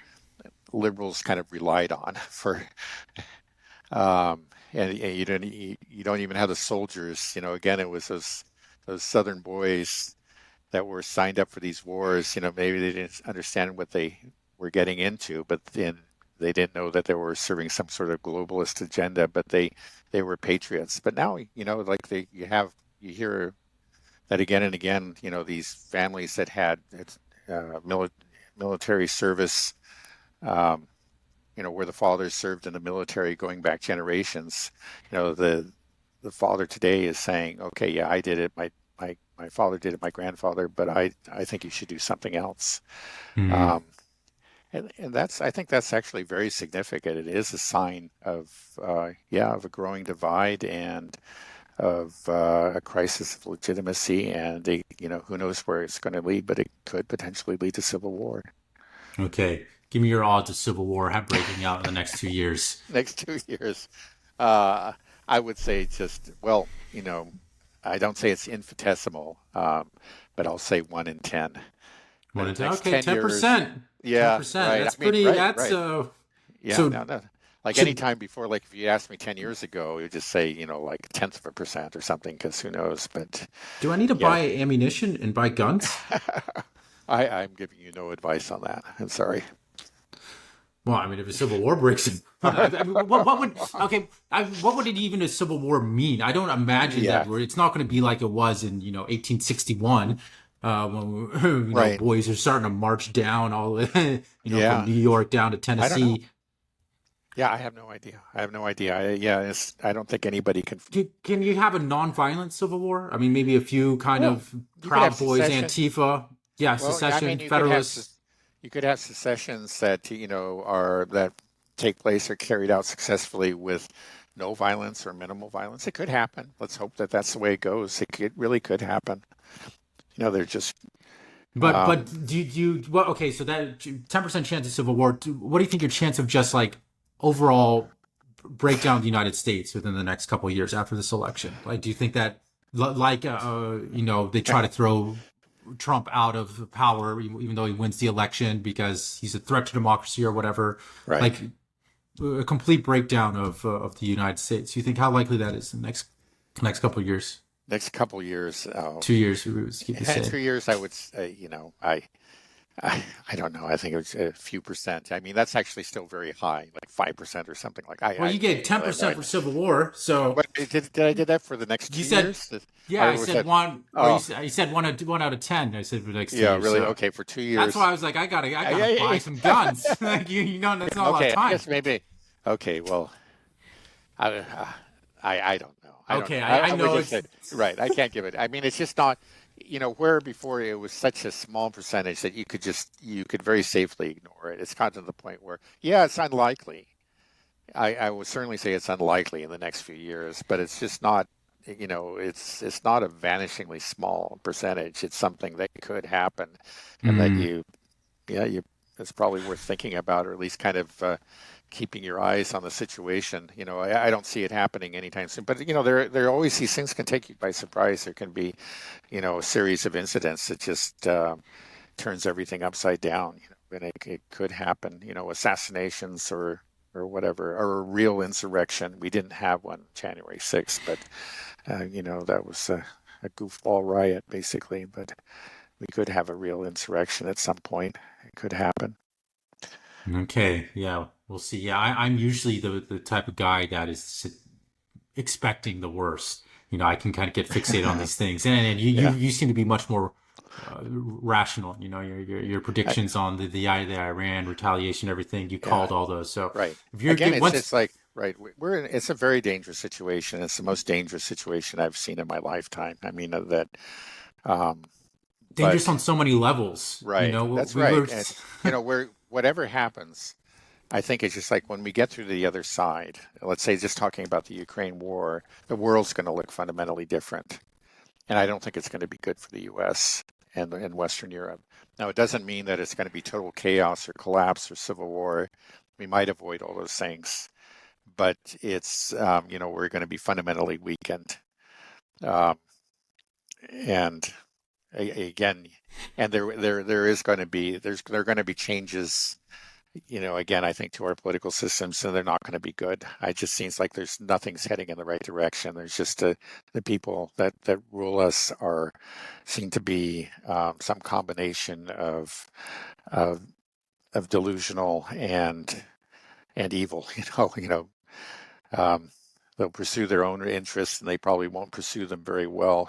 liberals kind of relied on for. And you don't even have the soldiers. Again, it was those Southern boys that were signed up for these wars. Maybe they didn't understand what they were getting into, but then they didn't know that they were serving some sort of globalist agenda. But they were patriots. But now, like you hear that again and again. These families that had military service. Um, where the fathers served in the military going back generations. The father today is saying, okay, yeah, I did it. My father did it, my grandfather, but I think you should do something else. Hmm. Um, and I think that's actually very significant. It is a sign of a growing divide and of a crisis of legitimacy. And who knows where it's going to lead, but it could potentially lead to civil war. Okay, give me your odds of civil war breaking out in the next 2 years. Next 2 years, uh, I would say well, I don't say it's infinitesimal, but I'll say 1 in 10. One The into next okay, 10 ten years, percent, ten yeah, percent. right. I That's mean, pretty. right, That's right. Yeah, so. no, no. Like any So, time before, like if you asked me 10 years ago, you'd just say, like a tenth of a percent or something, because who knows? But do I need to yeah, buy ammunition and buy guns? I'm giving you no advice on that. I'm sorry. Well, I mean, if a civil war breaks out, I mean, what would okay? What would it even a civil war mean? I don't imagine Yeah, that it's not going to be like it was in 1861, when right. boys are starting to march down all from Yeah. New York down to I don't know. Tennessee. Yeah, I have no idea. I have no idea. I don't think anybody can. Can you have a non-violent civil war? I mean, maybe a few kind Well, of you could have Proud Boys, secession. Antifa, yeah, Well, yeah, I mean, secession, Federalists. you could have secessions that are that take place or carried out successfully with no violence or minimal violence. It could happen. Let's hope that that's the way it goes. It really could happen. They're just But um, do you well okay, so that 10% chance of civil war. What do you think your chance of just like overall breakdown of the United States within the next couple of years after this election? Like, do you think that like they try to throw Trump out of power even though he wins the election because he's a threat to democracy or whatever? right. Like a complete breakdown of the United States. Do you think how likely that is in the next couple of years? Next couple years, 2 years, we would keep the in same. 3 years, I would say, I don't know. I think it was a few percent. I mean, that's actually still very high, like 5% or something like. Well, you get ten I have no percent for idea. Civil War, so What did I did that for the next you two said, years? yeah, Or I was said that? one, or Oh, you said one out of ten. I said for the next two yeah, years, really? so Okay, for two that's why years. I was like, I Yeah, gotta buy yeah, some yeah. guns. Like that's not a lot of Okay, I time. guess maybe. Okay, well, I, I don't know. I don't Okay, know. I I would know just it's say, right. I can't give it. I mean, it's just not. Where before it was such a small percentage that you could very safely ignore it. It's gotten to the point where, yeah, it's unlikely, I would certainly say it's unlikely in the next few years, but it's just not, it's not a vanishingly small percentage. It's something that could happen, and that Mm, yeah, it's probably worth thinking about, or at least kind of keeping your eyes on the situation. I don't see it happening anytime soon, but there are always these things can take you by surprise. There can be, a series of incidents that just turns everything upside down. And it could happen. Assassinations or whatever, or a real insurrection. We didn't have one January 6th, but that was a goofball riot basically. But we could have a real insurrection at some point. It could happen. okay. Yeah, we'll see. Yeah, I'm usually the type of guy that is expecting the worst. I can kind of get fixated on these things, and Yeah. you seem to be much more rational. Your I, predictions on the Iran retaliation, everything you yeah. called all those. So Right. if you're Again, good it's once like right. It's a very dangerous situation. It's the most dangerous situation I've seen in my lifetime. I mean that. Um, dangerous on but so many levels, right. That's we right. were. And where whatever happens, I think it's just like when we get through to the other side. Let's say just talking about the Ukraine war, the world's going to look fundamentally different, and I don't think it's going to be good for the U.S. and Western Europe. Now, it doesn't mean that it's going to be total chaos or collapse or civil war. We might avoid all those things, but it's we're going to be fundamentally weakened, um, and again, and there is going to be there are going to be changes. Again, I think to our political systems, and they're not going to be good. It just seems like there's nothing's heading in the right direction. There's just the people that rule us are seem to be some combination of of delusional and evil. Um, they'll pursue their own interests, and they probably won't pursue them very well.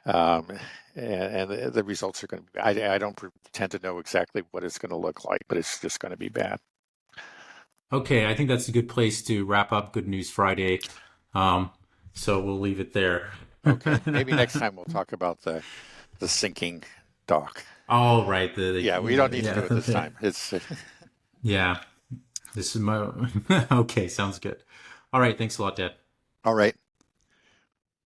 Um, and the results are going to be. I don't pretend to know exactly what it's going to look like, but it's just going to be bad. Okay, I think that's a good place to wrap up Good News Friday. Um, so we'll leave it there. Okay, maybe next time we'll talk about the sinking dock. All right, Yeah, we don't need to do it this time. It's yeah. This is my okay. Sounds good. All right, thanks a lot, Dad. all right.